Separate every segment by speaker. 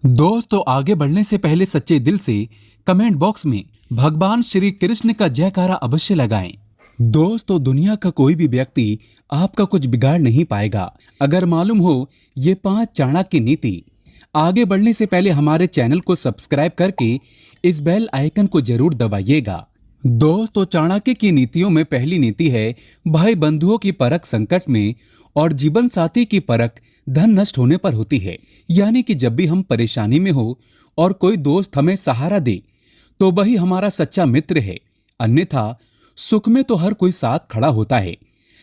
Speaker 1: दोस्तों, आगे बढ़ने से पहले सच्चे दिल से कमेंट बॉक्स में भगवान श्री कृष्ण का जयकारा अवश्य लगाएं। दोस्तों, दुनिया का कोई भी व्यक्ति आपका कुछ बिगाड़ नहीं पाएगा अगर मालूम हो ये 5 चाणक्य नीति। आगे बढ़ने से पहले हमारे चैनल को सब्सक्राइब करके इस बेल आइकन को जरूर दबाइएगा। दोस्तों, चाणक्य की नीतियों में पहली नीति है भाई बंधुओं की परख संकट में और जीवन साथी की परख धन नष्ट होने पर होती है। यानी कि जब भी हम परेशानी में हो और कोई दोस्त हमें सहारा दे तो वही हमारा सच्चा मित्र है। अन्यथा सुख में तो हर कोई साथ खड़ा होता है,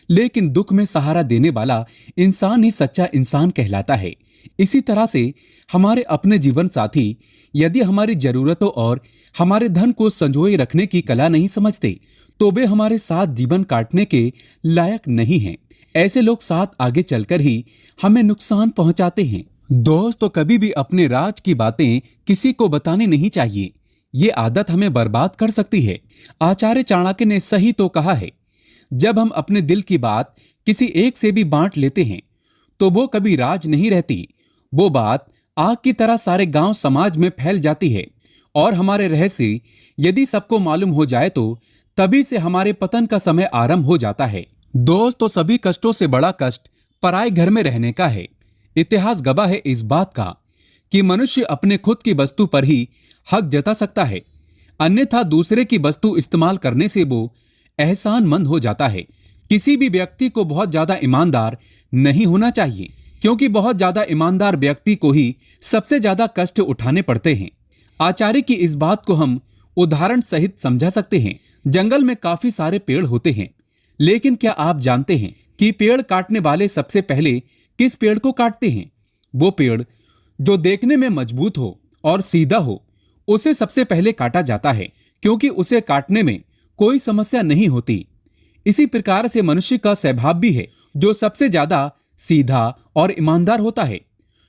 Speaker 1: लेकिन दुख में सहारा देने वाला इंसान ही सच्चा इंसान कहलाता है। इसी तरह से हमारे अपने जीवन साथी यदि हमारी जरूरतों और हमारे धन को संजोए रखने की कला नहीं समझते तो वे हमारे साथ जीवन काटने के लायक नहीं हैं। ऐसे लोग साथ आगे चलकर ही हमें नुकसान पहुंचाते हैं। दोस्तों, कभी भी अपने राज की बातें किसी को बतानी नहीं चाहिए। ये आदत हमें बर्बाद कर सकती है। आचार्य चाणक्य ने सही तो कहा है, जब हम अपने दिल की बात किसी एक से भी बांट लेते हैं तो वो कभी राज नहीं रहती। वो बात आग की तरह सारे गांव समाज में फैल जाती है और हमारे रहस्य यदि सबको मालूम हो जाए तो तभी से हमारे पतन का समय आरंभ हो जाता है। दोस्तों, सभी कष्टों से बड़ा कष्ट पराए घर में रहने का है। इतिहास गवाह है इस बात का कि मनुष्य अपने खुद की वस्तु पर ही हक जता सकता है, अन्यथा दूसरे की वस्तु इस्तेमाल करने से वो एहसानमंद हो जाता है। किसी भी व्यक्ति को बहुत ज्यादा ईमानदार नहीं होना चाहिए, क्योंकि बहुत ज्यादा ईमानदार व्यक्ति को ही सबसे ज्यादा कष्ट उठाने पड़ते हैं। आचार्य की इस बात को हम उदाहरण सहित समझा सकते हैं। जंगल में काफी सारे पेड़ होते हैं, लेकिन क्या आप जानते हैं कि पेड़ काटने वाले सबसे पहले किस पेड़ को काटते हैं? वो पेड़ जो देखने में मजबूत हो और सीधा हो उसे सबसे पहले काटा जाता है, क्योंकि उसे काटने में कोई समस्या नहीं होती। इसी प्रकार से मनुष्य का स्वभाव भी है, जो सबसे ज्यादा सीधा और ईमानदार होता है।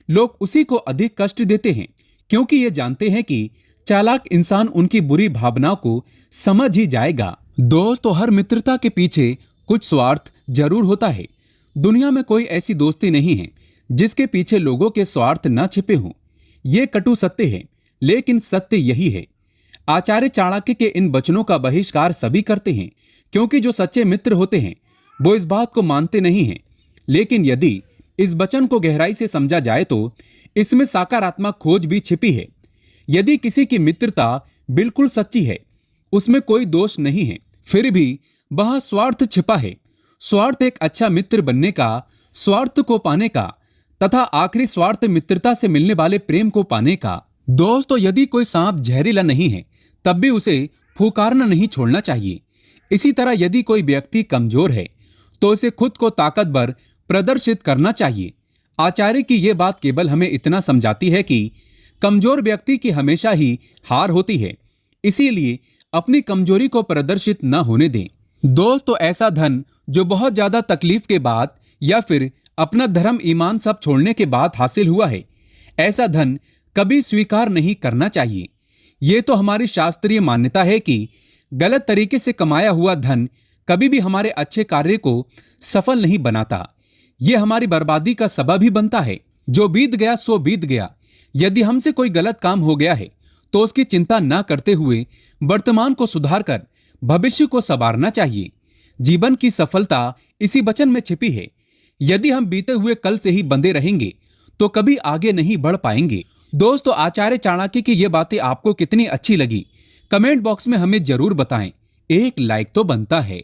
Speaker 1: लोग उसी को अधिक कष्ट देते हैं, क्योंकि ये जानते हैं कि चालाक इंसान उनकी बुरी भावनाओं को समझ ही जाएगा। दोस्तों, हर मित्रता के पीछे कुछ स्वार्थ जरूर होता है। दुनिया में कोई ऐसी दोस्ती नहीं है जिसके पीछे लोगों के स्वार्थ न छिपे हों। ये कटु सत्य है, लेकिन सत्य यही है। आचार्य चाणक्य के इन वचनों का बहिष्कार सभी करते हैं, क्योंकि जो सच्चे मित्र होते हैं वो इस बात को मानते नहीं हैं। लेकिन यदि इस वचन को गहराई से समझा जाए तो इसमें सकारात्मक खोज भी छिपी है। यदि किसी की मित्रता बिल्कुल सच्ची है, उसमें कोई दोष नहीं है, फिर भी वहां स्वार्थ छिपा है। स्वार्थ एक अच्छा मित्र बनने का, स्वार्थ को पाने का तथा आखिरी स्वार्थ मित्रता से मिलने वाले प्रेम को पाने का। दोस्तों, यदि कोई सांप जहरीला नहीं है तब भी उसे फुकारना नहीं छोड़ना चाहिए। इसी तरह यदि कोई व्यक्ति कमजोर है तो उसे खुद को ताकतवर प्रदर्शित करना चाहिए। आचार्य की यह बात केवल हमें इतना समझाती है कि कमजोर व्यक्ति की हमेशा ही हार होती है, इसीलिए अपनी कमजोरी को प्रदर्शित न होने दें। दोस्तों, ऐसा धन जो बहुत ज्यादा तकलीफ के बाद या फिर अपना धर्म ईमान सब छोड़ने के बाद हासिल हुआ है, ऐसा धन कभी स्वीकार नहीं करना चाहिए। ये तो हमारी शास्त्रीय मान्यता है कि गलत तरीके से कमाया हुआ धन कभी भी हमारे अच्छे कार्य को सफल नहीं बनाता। ये हमारी बर्बादी का सबब ही बनता है। जो बीत गया सो बीत गया। यदि हमसे कोई गलत काम हो गया है तो उसकी चिंता न करते हुए वर्तमान को सुधार कर भविष्य को संवारना चाहिए। जीवन की सफलता इसी वचन में छिपी है। यदि हम बीते हुए कल से ही बंधे रहेंगे तो कभी आगे नहीं बढ़ पाएंगे। दोस्तों, आचार्य चाणक्य की ये बातें आपको कितनी अच्छी लगी, कमेंट बॉक्स में हमें जरूर बताएं। एक लाइक तो बनता है।